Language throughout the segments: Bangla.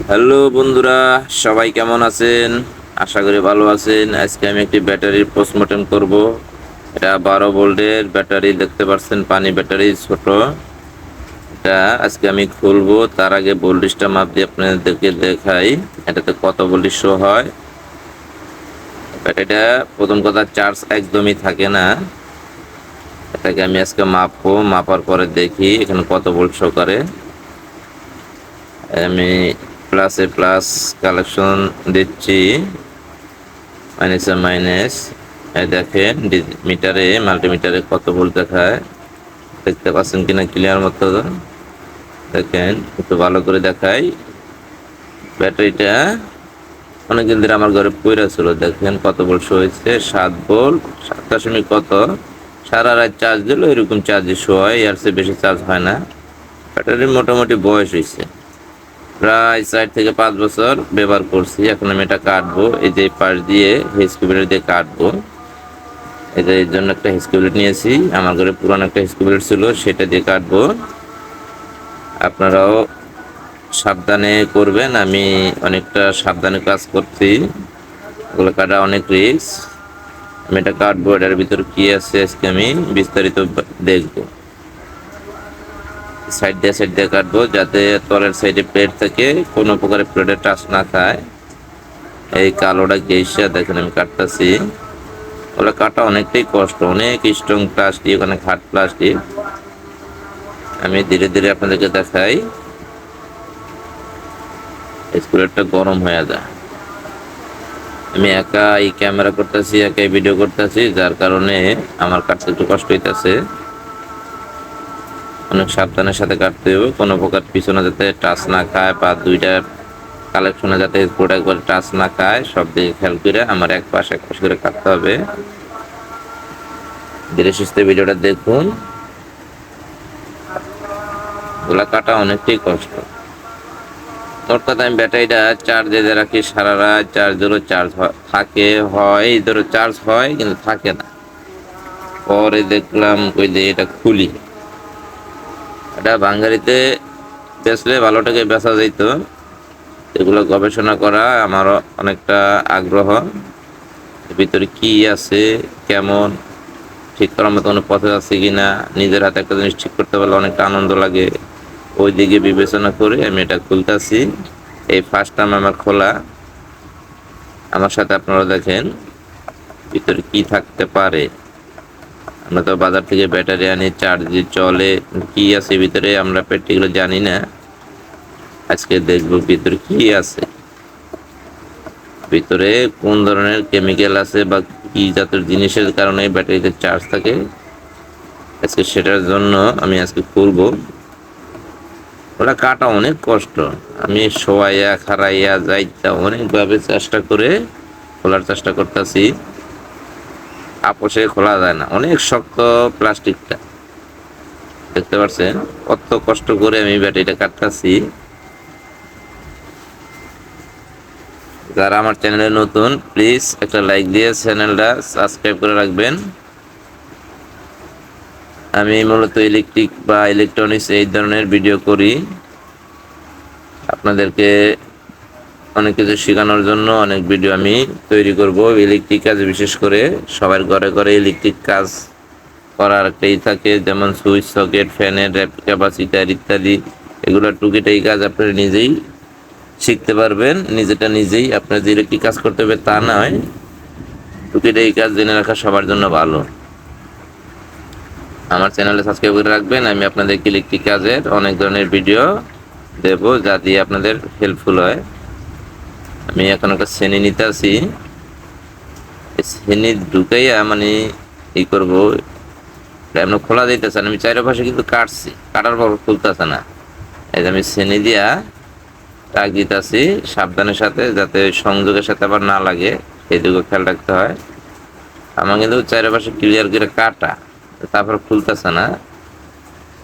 হ্যালো বন্ধুরা, সবাই কেমন আছেন? আশা করি ভালো আছেন। আজকে আমি একটি ব্যাটারির পোস্টমর্টেম করব। এটা 12 ভোল্টের ব্যাটারি, দেখতে পাচ্ছেন, পানি ব্যাটারি, ছোট। এটা আজকে আমি খুলবো। তার আগে ভোল্টেজটা মাপ দিয়ে আপনাদেরকে দেখাই এটাতে কত ভোল্টেজ শো হয়। ব্যাটারিটা প্রথম কথা চার্জ একদমই থাকে না। এটাকে আমি আজকে মাপবো, মাপার পরে দেখি এখানে কত ভোল্ট শো করে। আমি প্লাসে প্লাস কালেকশন দিচ্ছি, মাইনাসে মাইনাস। দেখেন মিটারে, মাল্টিমিটারে কত ভোল্ট দেখায়, দেখতে পাচ্ছেন কিনা ক্লিয়ার মতো? দেখেন একটু ভালো করে দেখাই। ব্যাটারিটা অনেকদিন ধরে আমার ঘরে পড়ে ছিল। দেখেন কত ভোল্ট শো হয়েছে, 7 ভোল্ট, 7 দশমিক কত। সারা রাত চার্জ দিল এরকম চার্জে শো হয়, এর চেয়ে বেশি চার্জ হয় না। ব্যাটারির মোটামুটি বয়স হয়েছে প্রায় 4 থেকে 5 বছর ব্যবহার করছি। এখন আমি এটা কাটবো, এই যে পাশ দিয়ে স্ক্রুব্লেড দিয়ে কাটবো। এর জন্য একটা স্ক্রুব্লেড নিয়েছি, আমার ঘরে পুরানো একটা স্ক্রুব্লেড ছিল, সেটা দিয়ে কাটবো। আপনারাও সাবধানে করবেন, আমি অনেকটা সাবধানে কাজ করছি, ওগুলো কাটা অনেক রিস্ক। আমি এটা কাটবো, এটার ভিতর কি আছে আজকে আমি বিস্তারিত দেখবো। সাইড দিয়ে কাটবো, যাতে তলের সাইডে প্লেট থাকে, কোনো প্রকারের প্লেটে টাচ না খায়। এই কালোটা গেইসা দেখেন আমি কাটতেছি। ওগুলো কাটা অনেকটাই কষ্ট, অনেক স্ট্রং প্লাস্টিক, অনেক হার্ড প্লাস্টিক। আমি ধীরে ধীরে আপনাদেরকে দেখাই। স্কুলেরটা গরম হয়ে যায়। আমি একা এই ক্যামেরা করতেছি, একাই ভিডিও করতেছি, যার কারণে আমার কাটতে একটু কষ্ট হইতেছে। অনেক সাবধানের সাথে কাটতে হবে, কোনো প্রকার পিছনে যাতে টাচ না খায়, বা দুইটা কালেকশনে যাতে প্রোডাক্ট করে টাচ না খায়, সব দিকে খেয়াল করে আমার এক পাশ করে কাটতে হবে। ধীরে সুস্থে ভিডিওটা দেখুন। ওগুলা কাটা অনেকটাই কষ্ট। অর্থাৎ আমি ব্যাটারিটা চার্জে দিয়ে রাখি সারা রাত, চার্জ ধরো চার্জ থাকে, হয় ধরো চার্জ হয় কিন্তু থাকে না। পরে দেখলাম ওই যে এটা খুলি, এটা বাঙালিতে বেচলে ভালো টাকা বেচা যাইত। এগুলো গবেষণা করা আমার অনেকটা আগ্রহ। ভিতরে কি আছে, কেমন, ঠিক করার মতো কোনো পথে আছে কিনা, নিজের হাতে একটা জিনিস ঠিক করতে পারলে অনেকটা আনন্দ লাগে। ওই দিকে বিবেচনা করে আমি এটা খুলতেছি। এই ফার্স্ট টাইম আমার খোলা। আমার সাথে আপনারা দেখেন ভিতরে কি থাকতে পারে। আমরা তো বাজার থেকে ব্যাটারি আনি, চার্জ দিয়ে চলে, কি আছে ভিতরে আমরা প্র্যাকটিক্যালি জানি না। আজকে দেখবো ভিতরে কি আছে, ভিতরে কোন ধরনের কেমিক্যাল আছে, বা কি জাতের জিনিসের কারণে ব্যাটারিতে চার্জ থাকে। আজকে সেটার জন্য আমি আজকে খুলবো। ওটা কাটা অনেক কষ্ট। আমি শোয়াইয়া খাড়াইয়া যাইতা অনেকভাবে চেষ্টা করে খোলার চেষ্টা করতেছি, আপোষে খোলা যায় না, অনেক শক্ত প্লাস্টিকটা। দেখতে পাচ্ছেন কত কষ্ট করে আমি ব্যাটারিটা কাটতেছি। যারা আমার চ্যানেলে নতুন, প্লিজ একটা লাইক দিয়ে চ্যানেলটা সাবস্ক্রাইব করে রাখবেন। আমি মূলত ইলেকট্রিক বা ইলেকট্রনিক্স এই ধরনের ভিডিও করি। আপনাদেরকে অনেক কিছু শেখানোর জন্য অনেক ভিডিও আমি তৈরি করব। ইলেকট্রিক কাজ বিশেষ করে সবার ঘরে ঘরে ইলেকট্রিক কাজ করার একটাই থাকে, যেমন সুইচ, সকেট, ফ্যানের ক্যাপাসিটার ইত্যাদি। এগুলো টুকিটাই কাজ আপনারা নিজেই শিখতে পারবেন, নিজেটা নিজেই। আপনার যে ইলেকট্রিক কাজ করতে হবে তা নয়, টুকিটাই কাজ জেনে রাখা সবার জন্য ভালো। আমার চ্যানেলে সাবস্ক্রাইব করে রাখবেন। আমি আপনাদেরকে ইলেকট্রিক কাজের অনেক ধরনের ভিডিও দেব, যা দিয়ে আপনাদের হেল্পফুল হয়। আমি এখন একটা শ্রেণী নিতে আসি, শ্রেণী ঢুকাইয়া মানে ই করবো। এমন খোলা যাইতেছে না, আমি চারিপাশে কিন্তু কাটছি, কাটার পর খুলতেছে না। এই যে আমি শ্রেণী দিয়া টাক দিতেছি সাবধানের সাথে, যাতে সংযোগের সাথে আবার না লাগে, সেই দিকে খেয়াল রাখতে হয়। আমার কিন্তু চারিপাশে ক্লিয়ার করে কাটা, তারপর খুলতেছে না।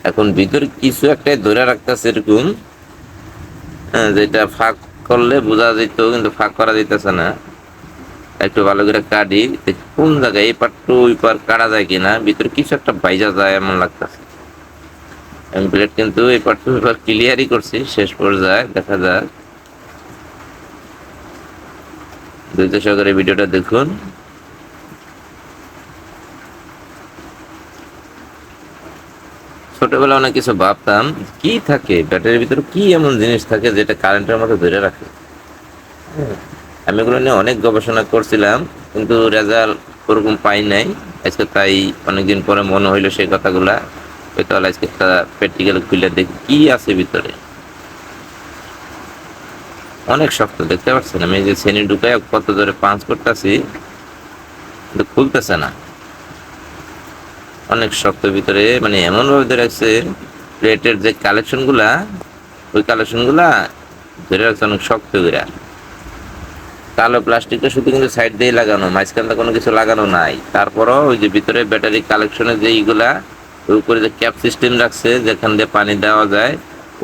এখন ভিতরে কিছু একটাই ধরে রাখতেছে এরকম, যেটা ফাঁক করলে বোঝা যেত, কিন্তু ফাঁক করা যেতেছে না। একটু ভালো করে কাটি, কোন জায়গায় এই পার টু ওই পার কাটা যায় কিনা, ভিতরে কিছু একটা বাইজা যায় এমন লাগতেছে। আমি প্লেট কিন্তু এই পার টু ওই পার ক্লিয়ারই করছি, শেষ পর্যায়ে দেখা যায় ধৈর্য সহকারে ভিডিওটা দেখুন। ছোটবেলা অনেক কিছু ভাবতাম, কি থাকে ব্যাটারির ভিতরে, কি এমন জিনিস থাকে যেটা কারেন্টের মতো ধরে রাখে। আমি এগুলো নিয়ে অনেক গবেষণা করছিলাম, কিন্তু রেজাল্ট ওরকম পাই নাই। আজকে তাই অনেকদিন পরে মনে হইলো সেই কথাগুলা, তাহলে আজকে একটা প্র্যাকটিক্যাল খুলে দেখি কি আছে ভিতরে। অনেক শক্ত, দেখতে পাচ্ছেন আমি যে শ্রেণী ঢুকায় কত জোরে পাঞ্চ করতেছি, কিন্তু খুলতেছে না। অনেক শক্ত ভিতরে, মানে এমন ভাবে ধরে রাখছে প্লেটের যে কালেকশন গুলা, ওই কালেকশন গুলা ধরে রাখছে অনেক শক্ত করে। কালো প্লাস্টিকটা শুধু কিন্তু সাইড দিয়ে লাগানো, মাঝখানটা কোনো কিছু লাগানো নাই। তারপরও ওই যে ভিতরে ব্যাটারি কালেকশনের যে এইগুলা, ওই উপরে যে ক্যাপ সিস্টেম রাখছে যেখান দিয়ে পানি দেওয়া যায়,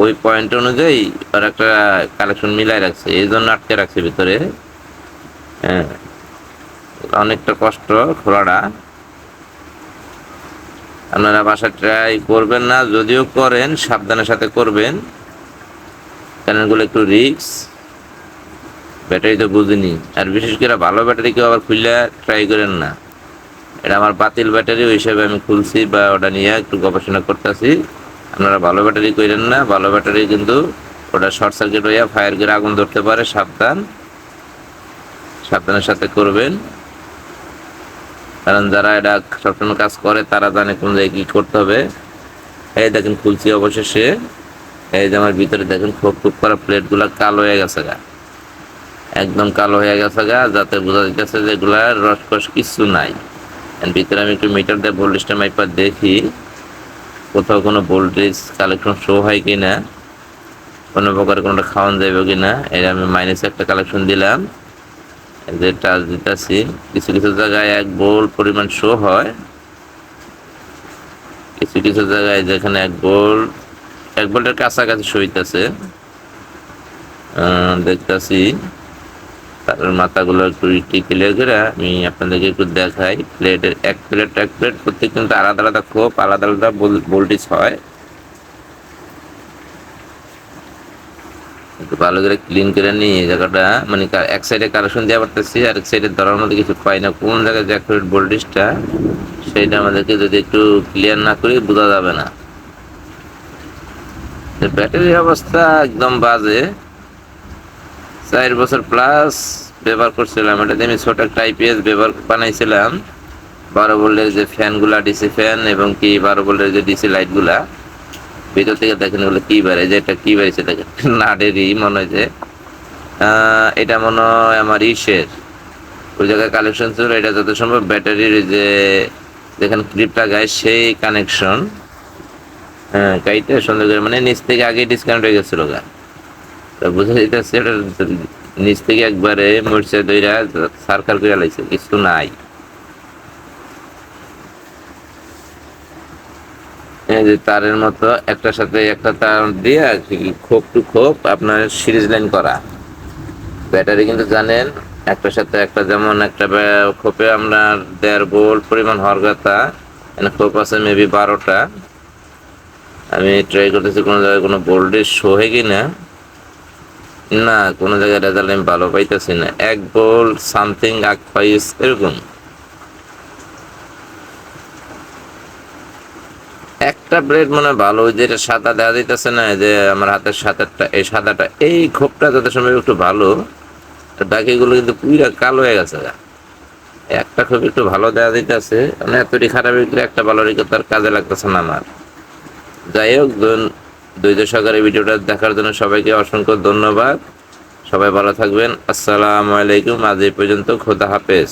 ওই পয়েন্ট অনুযায়ী আর একটা কালেকশন মিলাই রাখছে, এই জন্য আটকে রাখছে ভিতরে। হ্যাঁ, অনেকটা কষ্ট খোলাটা। আপনারা বাসা ট্রাই করবেন না, যদিও করেন সাবধানের সাথে করবেন, কারণ এগুলো একটু রিস্ক। ব্যাটারি তো বুঝিনি, আর বিশেষ করে ভালো ব্যাটারি কেউ আবার খুললে ট্রাই করেন না। এটা আমার বাতিল ব্যাটারি, ওই হিসাবে আমি খুলছি বা ওটা নিয়ে একটু গবেষণা করতেছি। আপনারা ভালো ব্যাটারি করেন না, ভালো ব্যাটারি কিন্তু ওটা শর্ট সার্কিট হইয়া ফায়ার করে আগুন ধরতে পারে। সাবধানের সাথে করবেন, কারণ যারা এটা সবসময় কাজ করে তারা জানে কোন জায়গায় কি করতে হবে। এই দেখেন খুলছি অবশেষে। এই যে আমার ভিতরে দেখেন খুব করা প্লেটগুলা কালো হয়ে গেছে গা, একদম কালো হয়ে গেছে গা, যাতে বোঝা যাচ্ছে যে এগুলার রসকস কিছু নাই। ভিতরে আমি একটু মিটার দিয়ে ভোল্টেজটা মাইপার দেখি কোথাও কোনো ভোল্টেজ কালেকশন শো হয় কিনা, কোনো প্রকার কোনোটা খাওয়ান যাবে কিনা। এর আমি মাইনাসে একটা কালেকশন দিলাম, যে টাচ দিতেছি। কিছু কিছু জায়গায় 1 ভোল্ট পরিমাণ শো হয়, কিছু কিছু জায়গায় যেখানে 1 ভোল্টের কাছাকাছি শো হইতেছে। দেখতেছি তার মাথাগুলো একটু ক্লিয়ার করে আমি আপনাদেরকে একটু দেখাই। প্লেটের এক প্লেট প্রত্যেক কিন্তু আলাদা আলাদা খোপ, আলাদা আলাদা ভোল্টেজ হয়। একটু ভালো করে ক্লিন করে নিয়ে জায়গাটা, মানে এক সাইডে কালেকশন দেওয়া পারতেছি, আর এক সাইডে ধরার মধ্যে কিছু পাই না কোন জায়গায় যে অ্যাকুরেট ভোল্টেজটা, সেইটা আমাদেরকে যদি একটু ক্লিয়ার না করি বোঝা যাবে না। ব্যাটারির অবস্থা একদম বাজে। 4 বছর প্লাস ব্যবহার করছিলাম, এটাতে আমি ছোট একটা IPS ব্যবহার বানাইছিলাম। 12 ভোল্টের যে ফ্যানগুলা, ডিসি ফ্যান, এবং কি 12 ভোল্টের যে ডিসি লাইটগুলা। ভিতর থেকে দেখেন ওগুলো কি বেড়ে, যে এটা কি বেড়েছে দেখেন, নাটেরই মনে হয় যে এটা মনে হয় আমার ইসের ওই জায়গায় কালেকশন ছিল। এটা যত সম্ভব ব্যাটারির যে যেখানে ক্লিপটা গায়ে সেই কানেকশন। হ্যাঁ, কাইটা সুন্দর করে, মানে নিচ থেকে আগে ডিসকানেক্ট হয়ে গেছিল গা, তা বুঝা যাইতেছে এটা নিচ থেকে একবারে মরচে দইরা সার্কাল করে লাইছে, কিছু নাই। এই যে তারের মতো একটার সাথে একটা তার দিয়ে খোপ টু খোপ আপনার সিরিজ লাইন করা। ব্যাটারি কিন্তু জানেন একটার সাথে একটা, যেমন একটা খোপে আমরা 1.5 ভোল্ট পরিমাণ হওয়ার কথা, খোপ আছে মেবি 12টা। আমি ট্রাই করতেছি কোনো জায়গায় কোনো ভোল্টেজ শো হয় কিনা, না কোনো জায়গায় রেজাল্ট আমি ভালো পাইতেছি না। 1 ভোল্ট সামথিং 8 এরকম। একটা ব্লেড মনে হয় ভালো, যেটা সাদা দেখা দিতেছে না, যে আমার হাতের সাদাটা, এই সাদাটা, এই খোপটা যত সময় একটু ভালো, বাকিগুলো কিন্তু পুরা কালো হয়ে গেছে। একটা খোপ একটু ভালো দেখা দিতেছে, মানে এতটি খারাপ ভিতরে একটা ভালো রেখে তার কাজে লাগতেছে না আমার। যাই হোক, ধৈর্য সহকারে ভিডিওটা দেখার জন্য সবাইকে অসংখ্য ধন্যবাদ। সবাই ভালো থাকবেন। আসসালামু আলাইকুম। আজ এই পর্যন্ত, খোদা হাফেজ।